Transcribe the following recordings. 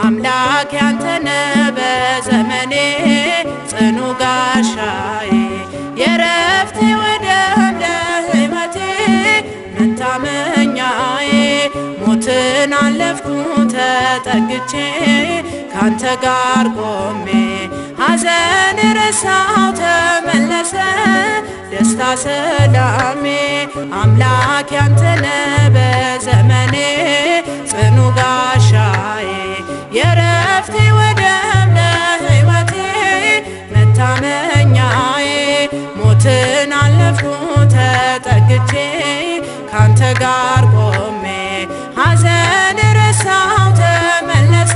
አምላክ ያንተነ በዘመኔ ጽኑ ጋሻዬ የረፍቴ ወደብ ለሕይወቴ መታመኛዬ ሞትን አለፍኩ ተጠግቼ ካንተ ጋር ቆሜ ሐዘን ረሳው ተመለሰ ደስታ ሰላሜ አምላክ ያንተነ በዘመኔ ጽኑ ጋሻዬ የረፍቴ ወደብ ለሕይወቴ መታመኛዬ ሞትን አለፍኩ ተጠግቼ ካንተ ጋር ቆሜ ሐዘን ረሳው ተመለሰ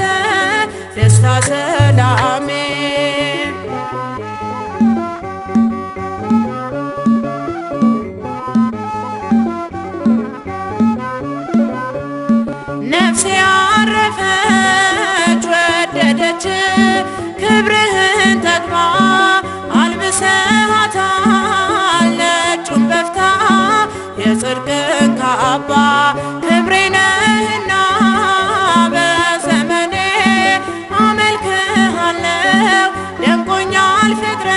ደስታ ሰላሜ ነፍሴ አረፈች ወደደች ክብርህን ጠግባ አልብሰሃታል ነጩን በፍታ የጽድቅን ካባ ክብሬ ነህና በዘመኔ አመልክሃለው ደምቆኛል ፍቅር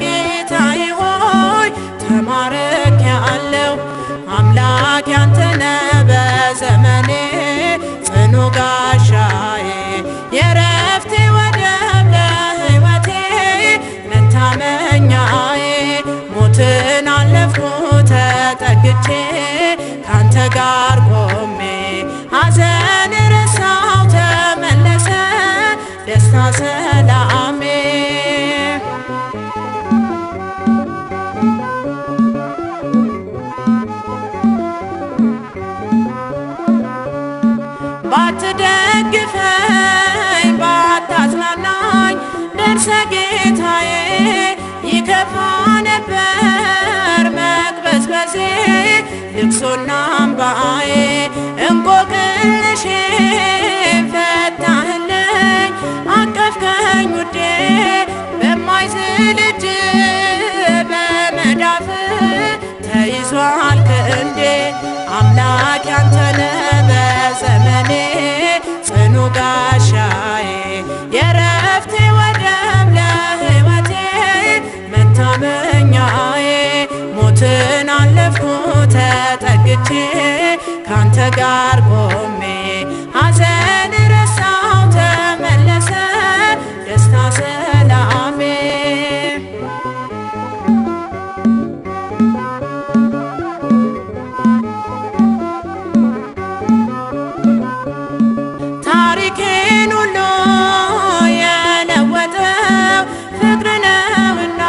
ጌታዬ ሆይ ተማርኬአለው አምላክ ያንተነ በዘመኔ ጽኑ ጋሻዬ የረፍቴ ወደብ ለሕይወቴ መታመኛዬ ሞትን አለፍኩ ተጠግቼ ካንተ ጋር ቆሜ ሐዘን ረሳው ተመለሰ ደስታ ሰላሜ ባትደግፈኝ ባታጽናናኝ ደርሰ ጌታዬ ይከፋ ነበር መቅበዝበዜ ልቅሶና እምባዬ እንቆቅልሼን ፈታህልኝ አቀፍከኝ ውዴ በማይዝል እጅ በመዳፍ ተይዟል ክንዴ አምላክ ያንተነ በዘመኔ ጽኑ ጋሻዬ የረፍቴ ወደብ ለሕይወቴ መታመኛዬ ሞትን አለፍኩ ተጠግቼ ካንተ ጋር ቆሜ ሐዘን ረሳው ተመለሰ ደስታ ሰላሜ ታሪኬን ሁሉ የለወጠው ፍቅር ነውና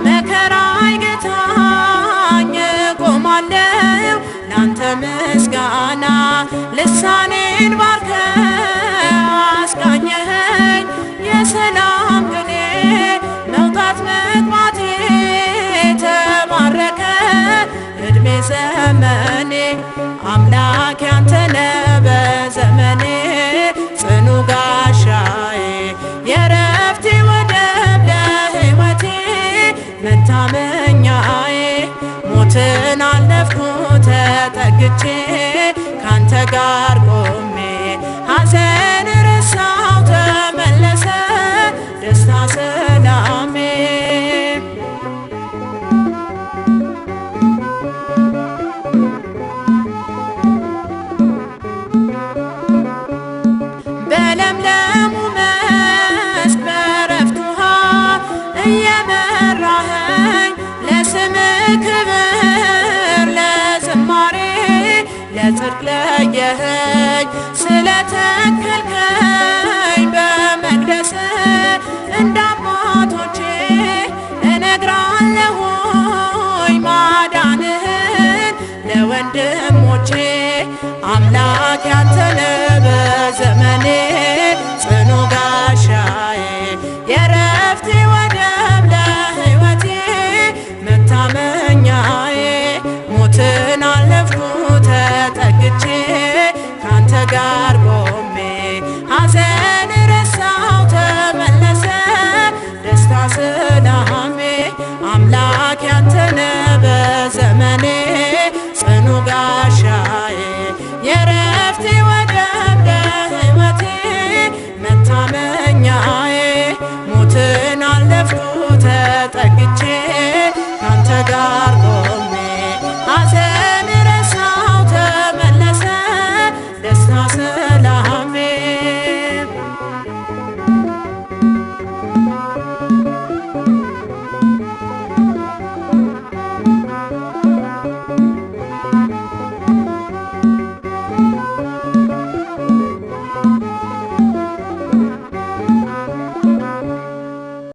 መከራ አይገታኝ እቆማለሁ ላንተ ምስጋና ልሳኔን ባርከ አስቃኘኸኝ የሰላም ቅኔ መውጣት መግባቴ ተባረከ ዕድሜ ዘመኔ አምላክ ያንተነ በዘመኔ ጽኑ ጋሻዬ የረፍቴ ወደብ ለሕይወቴ መታመኛዬ ሞትን አለፍኩ ተጠግቼ ካንተ ጋር ቆሜ ሐዘን ረሳው ተመለሰ ደስታ ሰላሜ በለምለሙ መስክ በዕረፍት ውሃ እየመራኸኝ ለስምህ ክብር ለዝማሬ ለጽድቅ ለየኸኝ ስለተከልከኝ በመቅደስ እንደ አባቶቼ እነግራለሁኝ ማዳንህን ለወንድሞቼ አምላክ ያንተነ